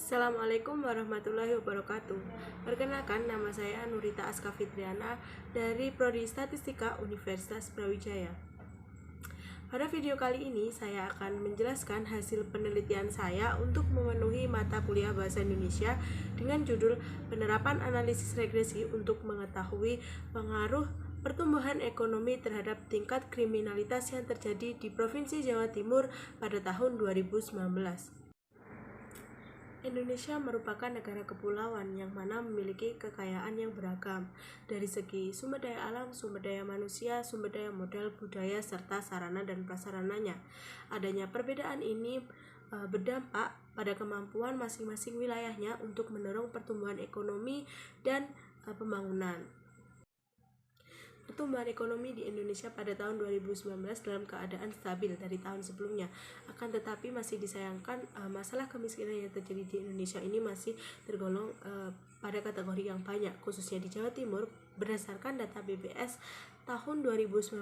Assalamualaikum warahmatullahi wabarakatuh. Perkenalkan, nama saya Nurita Aska Fitriana dari Prodi Statistika Universitas Brawijaya. Pada video kali ini saya akan menjelaskan hasil penelitian saya untuk memenuhi mata kuliah Bahasa Indonesia dengan judul Penerapan Analisis Regresi untuk mengetahui pengaruh pertumbuhan ekonomi terhadap tingkat kriminalitas yang terjadi di Provinsi Jawa Timur pada tahun 2019. Indonesia merupakan negara kepulauan yang mana memiliki kekayaan yang beragam dari segi sumber daya alam, sumber daya manusia, sumber daya modal, budaya, serta sarana dan prasarananya. Adanya perbedaan ini berdampak pada kemampuan masing-masing wilayahnya untuk mendorong pertumbuhan ekonomi dan pembangunan. Pertumbuhan ekonomi di Indonesia pada tahun 2019 dalam keadaan stabil dari tahun sebelumnya. Akan tetapi masih disayangkan masalah kemiskinan yang terjadi di Indonesia ini masih tergolong pada kategori yang banyak, khususnya di Jawa Timur. Berdasarkan data BPS tahun 2019,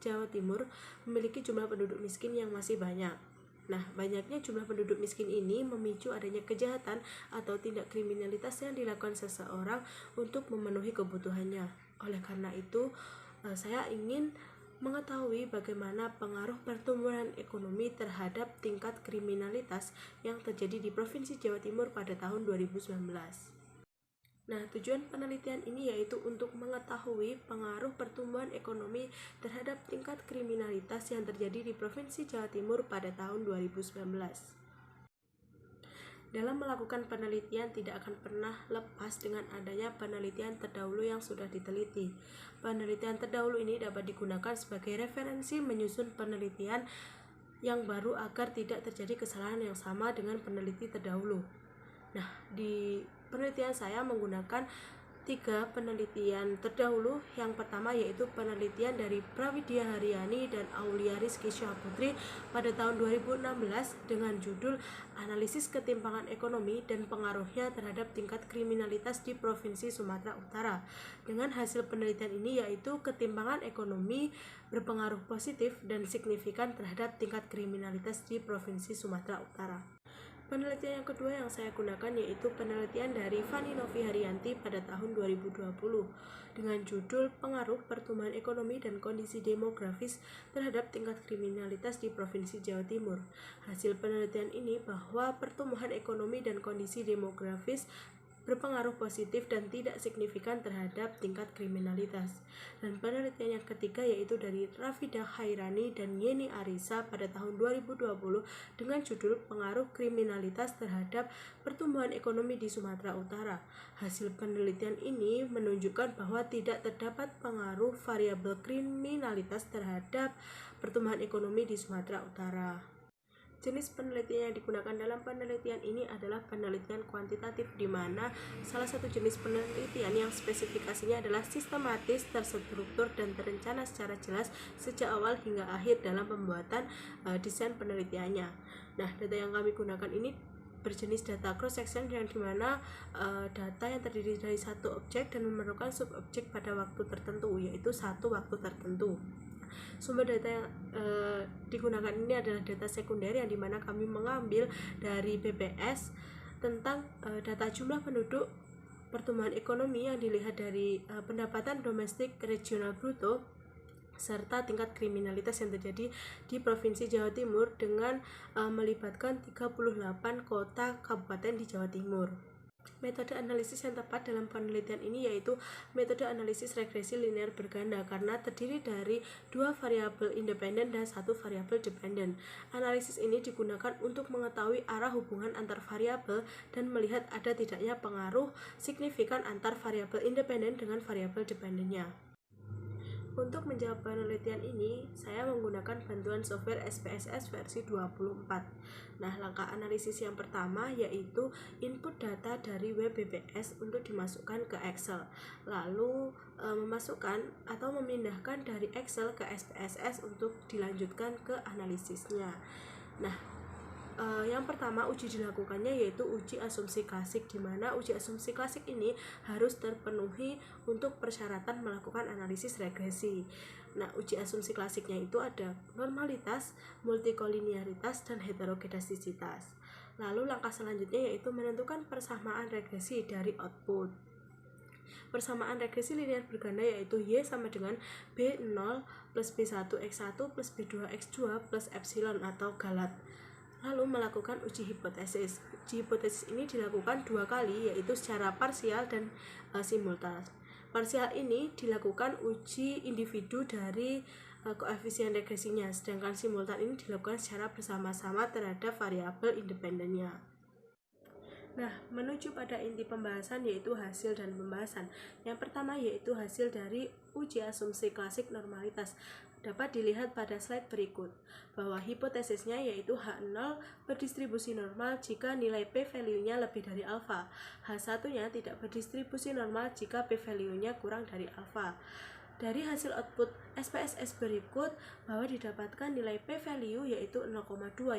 Jawa Timur memiliki jumlah penduduk miskin yang masih banyak. Nah, banyaknya jumlah penduduk miskin ini memicu adanya kejahatan atau tindak kriminalitas yang dilakukan seseorang untuk memenuhi kebutuhannya. Oleh karena itu, saya ingin mengetahui bagaimana pengaruh pertumbuhan ekonomi terhadap tingkat kriminalitas yang terjadi di Provinsi Jawa Timur pada tahun 2019. Nah, tujuan penelitian ini yaitu untuk mengetahui pengaruh pertumbuhan ekonomi terhadap tingkat kriminalitas yang terjadi di Provinsi Jawa Timur pada tahun 2019. Dalam melakukan penelitian tidak akan pernah lepas dengan adanya penelitian terdahulu yang sudah diteliti. Penelitian terdahulu ini dapat digunakan sebagai referensi menyusun penelitian yang baru agar tidak terjadi kesalahan yang sama dengan peneliti terdahulu. Nah, di penelitian saya menggunakan 3 penelitian terdahulu. Yang pertama yaitu penelitian dari Prawidia Haryani dan Aulia Rizky Syahputri pada tahun 2016 dengan judul Analisis Ketimpangan Ekonomi dan Pengaruhnya Terhadap Tingkat Kriminalitas di Provinsi Sumatera Utara. Dengan hasil penelitian ini yaitu ketimpangan ekonomi berpengaruh positif dan signifikan terhadap tingkat kriminalitas di Provinsi Sumatera Utara. Penelitian yang kedua yang saya gunakan yaitu penelitian dari Fani Novi Haryanti pada tahun 2020 dengan judul Pengaruh Pertumbuhan Ekonomi dan Kondisi Demografis Terhadap Tingkat Kriminalitas di Provinsi Jawa Timur. Hasil penelitian ini bahwa pertumbuhan ekonomi dan kondisi demografis berpengaruh positif dan tidak signifikan terhadap tingkat kriminalitas. Dan penelitian yang ketiga yaitu dari Rafida Hairani dan Yeni Arisa pada tahun 2020 dengan judul Pengaruh Kriminalitas Terhadap Pertumbuhan Ekonomi di Sumatera Utara. Hasil penelitian ini menunjukkan bahwa tidak terdapat pengaruh variabel kriminalitas terhadap pertumbuhan ekonomi di Sumatera Utara. Jenis penelitian yang digunakan dalam penelitian ini adalah penelitian kuantitatif, di mana salah satu jenis penelitian yang spesifikasinya adalah sistematis, terstruktur, dan terencana secara jelas sejak awal hingga akhir dalam pembuatan desain penelitiannya. Nah, data yang kami gunakan ini berjenis data cross section yang dimana data yang terdiri dari satu objek dan memerlukan subobjek pada waktu tertentu, yaitu satu waktu tertentu. Sumber data yang digunakan ini adalah data sekunder yang dimana kami mengambil dari BPS tentang data jumlah penduduk, pertumbuhan ekonomi yang dilihat dari pendapatan domestik regional bruto, serta tingkat kriminalitas yang terjadi di Provinsi Jawa Timur dengan melibatkan 38 kota kabupaten di Jawa Timur. Metode analisis yang tepat dalam penelitian ini yaitu metode analisis regresi linear berganda karena terdiri dari 2 variabel independen dan 1 variabel dependen. Analisis ini digunakan untuk mengetahui arah hubungan antar variabel dan melihat ada tidaknya pengaruh signifikan antar variabel independen dengan variabel dependennya. Untuk menjawab penelitian ini, saya menggunakan bantuan software SPSS versi 24. Nah, langkah analisis yang pertama yaitu input data dari web BPS untuk dimasukkan ke Excel, lalu memasukkan atau memindahkan dari Excel ke SPSS untuk dilanjutkan ke analisisnya. Nah, yang pertama uji dilakukannya yaitu uji asumsi klasik, di mana uji asumsi klasik ini harus terpenuhi untuk persyaratan melakukan analisis regresi. Nah, uji asumsi klasiknya itu ada normalitas, multikolinearitas, dan heterogenisitas. Lalu langkah selanjutnya yaitu menentukan persamaan regresi dari output. Persamaan regresi linear berganda yaitu Y sama dengan B0 plus B1X1 plus B2X2 plus epsilon atau galat. Lalu melakukan uji hipotesis. Uji hipotesis ini dilakukan 2 kali yaitu secara parsial dan simultan. Parsial ini dilakukan uji individu dari koefisien regresinya, sedangkan simultan ini dilakukan secara bersama-sama terhadap variabel independennya. Nah, menuju pada inti pembahasan yaitu hasil dan pembahasan. Yang pertama yaitu hasil dari uji asumsi klasik normalitas. Dapat dilihat pada slide berikut, bahwa hipotesisnya yaitu H0 berdistribusi normal jika nilai p-value-nya lebih dari alfa. H1-nya tidak berdistribusi normal jika p-value-nya kurang dari alfa. Dari hasil output SPSS berikut bahwa didapatkan nilai p-value yaitu 0,2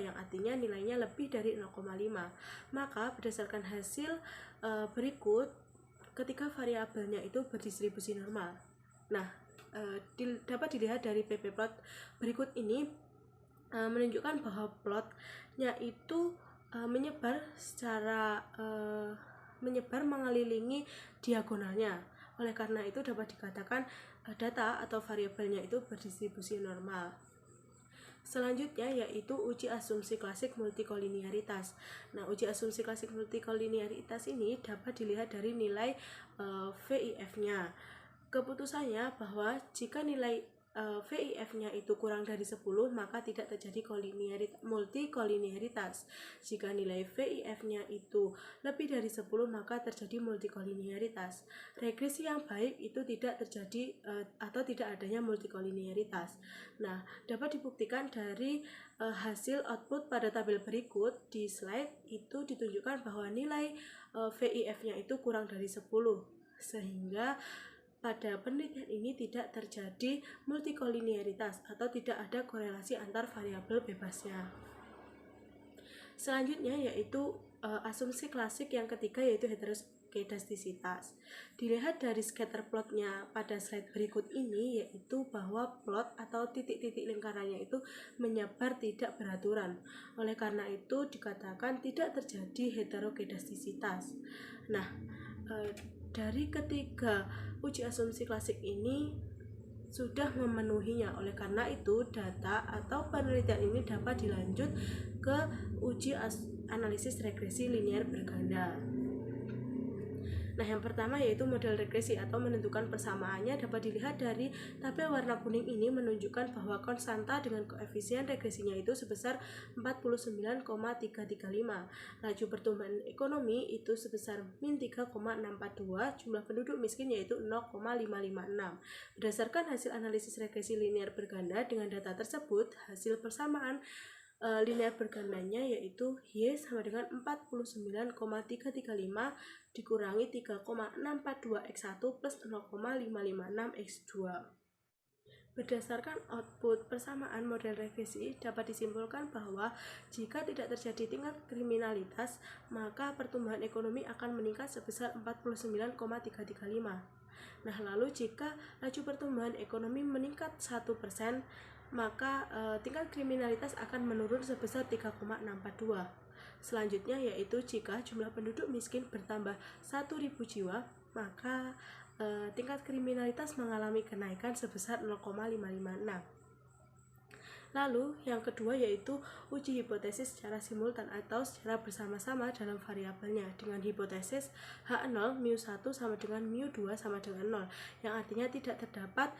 yang artinya nilainya lebih dari 0,5. Maka berdasarkan hasil berikut ketika variabelnya itu berdistribusi normal. Nah, dapat dilihat dari PP plot berikut ini menunjukkan bahwa plotnya itu menyebar mengelilingi diagonalnya. Oleh karena itu dapat dikatakan data atau variabelnya itu berdistribusi normal. Selanjutnya yaitu uji asumsi klasik multikolinearitas. Nah, uji asumsi klasik multikolinearitas ini dapat dilihat dari nilai VIF-nya. Keputusannya bahwa jika nilai VIF-nya itu kurang dari 10 maka tidak terjadi multikolinearitas. Jika nilai VIF-nya itu lebih dari 10 maka terjadi multikolinearitas. Regresi yang baik itu tidak terjadi atau tidak adanya multikolinearitas. Nah, dapat dibuktikan dari hasil output pada tabel berikut. Di slide itu ditunjukkan bahwa nilai VIF-nya itu kurang dari 10 sehingga pada penelitian ini tidak terjadi multikolinearitas atau tidak ada korelasi antar variabel bebasnya. Selanjutnya yaitu asumsi klasik yang ketiga yaitu heterokedastisitas. Dilihat dari scatter plotnya pada slide berikut ini yaitu bahwa plot atau titik-titik lingkarannya itu menyebar tidak beraturan. Oleh karena itu dikatakan tidak terjadi heterokedastisitas. Nah, dari ketiga uji asumsi klasik ini sudah memenuhinya. Oleh karena itu data atau penelitian ini dapat dilanjut ke uji analisis regresi linear berganda. Nah, yang pertama yaitu model regresi atau menentukan persamaannya dapat dilihat dari tabel warna kuning ini menunjukkan bahwa konstanta dengan koefisien regresinya itu sebesar 49,335. Laju pertumbuhan ekonomi itu sebesar min 3,642, jumlah penduduk miskin yaitu 0,556. Berdasarkan hasil analisis regresi linear berganda dengan data tersebut, hasil persamaan linear bergandanya yaitu Y sama dengan 49,335 dikurangi 3,642X1 plus 0,556X2. Berdasarkan output persamaan model regresi dapat disimpulkan bahwa jika tidak terjadi tingkat kriminalitas maka pertumbuhan ekonomi akan meningkat sebesar 49,335. Nah, lalu jika laju pertumbuhan ekonomi meningkat 1%, maka tingkat kriminalitas akan menurun sebesar 3,642. Selanjutnya yaitu jika jumlah penduduk miskin bertambah 1.000 jiwa, maka tingkat kriminalitas mengalami kenaikan sebesar 0,556. Lalu yang kedua yaitu uji hipotesis secara simultan atau secara bersama-sama dalam variabelnya dengan hipotesis H0 μ1 sama dengan μ2 sama dengan 0, yang artinya tidak terdapat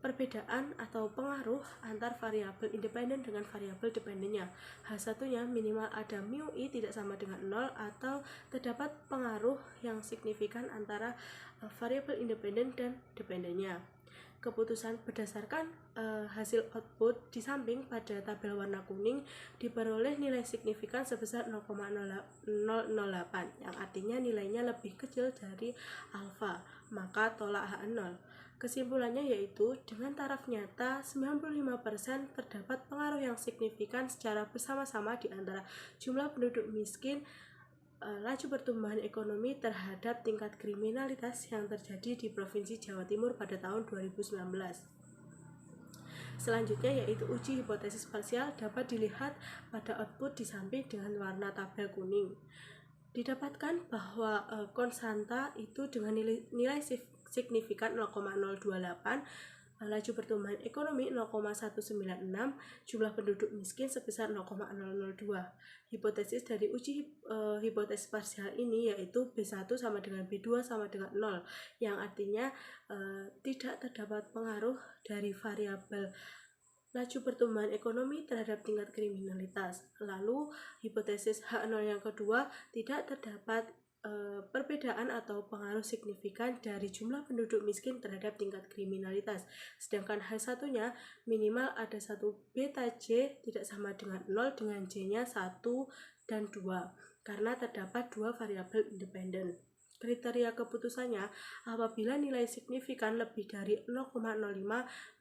perbedaan atau pengaruh antar variabel independen dengan variabel dependennya. H1-nya minimal ada μi tidak sama dengan 0 atau terdapat pengaruh yang signifikan antara variabel independen dan dependennya. Keputusan berdasarkan hasil output di samping pada tabel warna kuning diperoleh nilai signifikan sebesar 0,008 yang artinya nilainya lebih kecil dari alfa, maka tolak H0. Kesimpulannya yaitu dengan taraf nyata 95% terdapat pengaruh yang signifikan secara bersama-sama di antara jumlah penduduk miskin, laju pertumbuhan ekonomi terhadap tingkat kriminalitas yang terjadi di Provinsi Jawa Timur pada tahun 2019. Selanjutnya yaitu uji hipotesis parsial dapat dilihat pada output di samping dengan warna tabel kuning. Didapatkan bahwa konstanta itu dengan nilai signifikan 0,028, laju pertumbuhan ekonomi 0,196, jumlah penduduk miskin sebesar 0,002. Hipotesis dari uji hipotesis parsial ini yaitu B1 sama dengan B2 sama dengan 0, yang artinya tidak terdapat pengaruh dari variabel laju pertumbuhan ekonomi terhadap tingkat kriminalitas. Lalu hipotesis H0 yang kedua, tidak terdapat perbedaan atau pengaruh signifikan dari jumlah penduduk miskin terhadap tingkat kriminalitas. Sedangkan H1-nya minimal ada 1 beta J tidak sama dengan 0 dengan J-nya 1 dan 2 karena terdapat dua variabel independen. Kriteria keputusannya, apabila nilai signifikan lebih dari 0,05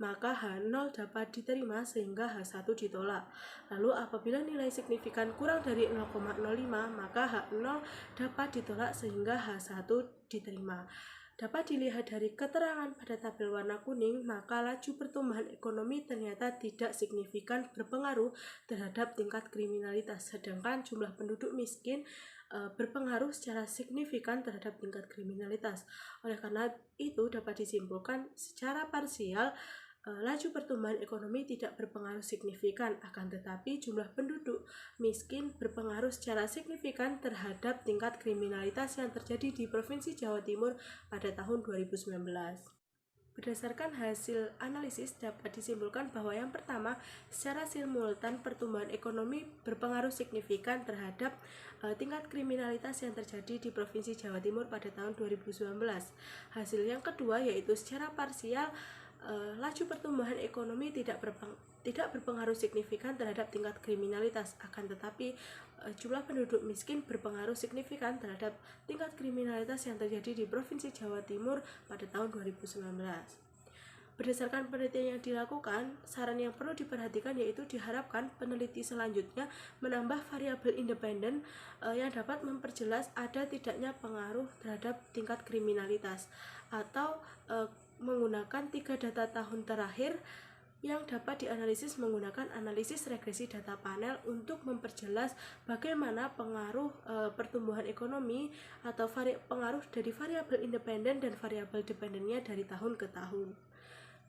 maka H0 dapat diterima sehingga H1 ditolak. Lalu apabila nilai signifikan kurang dari 0,05 maka H0 dapat ditolak sehingga H1 diterima. Dapat dilihat dari keterangan pada tabel warna kuning, maka laju pertumbuhan ekonomi ternyata tidak signifikan berpengaruh terhadap tingkat kriminalitas, sedangkan jumlah penduduk miskin berpengaruh secara signifikan terhadap tingkat kriminalitas. Oleh karena itu dapat disimpulkan secara parsial laju pertumbuhan ekonomi tidak berpengaruh signifikan, akan tetapi jumlah penduduk miskin berpengaruh secara signifikan terhadap tingkat kriminalitas yang terjadi di Provinsi Jawa Timur pada tahun 2019. Berdasarkan hasil analisis dapat disimpulkan bahwa yang pertama, secara simultan pertumbuhan ekonomi berpengaruh signifikan terhadap tingkat kriminalitas yang terjadi di Provinsi Jawa Timur pada tahun 2019. Hasil yang kedua yaitu secara parsial laju pertumbuhan ekonomi tidak berpengaruh signifikan terhadap tingkat kriminalitas, akan tetapi jumlah penduduk miskin berpengaruh signifikan terhadap tingkat kriminalitas yang terjadi di Provinsi Jawa Timur pada tahun 2019. Berdasarkan penelitian yang dilakukan, saran yang perlu diperhatikan yaitu diharapkan peneliti selanjutnya menambah variabel independen yang dapat memperjelas ada tidaknya pengaruh terhadap tingkat kriminalitas, atau menggunakan 3 data tahun terakhir yang dapat dianalisis menggunakan analisis regresi data panel untuk memperjelas bagaimana pengaruh pertumbuhan ekonomi atau pengaruh dari variabel independen dan variabel dependennya dari tahun ke tahun.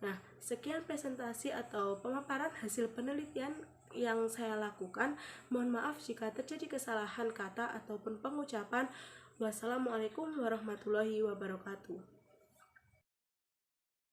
Nah, sekian presentasi atau pemaparan hasil penelitian yang saya lakukan. Mohon maaf jika terjadi kesalahan kata ataupun pengucapan. Wassalamualaikum warahmatullahi wabarakatuh.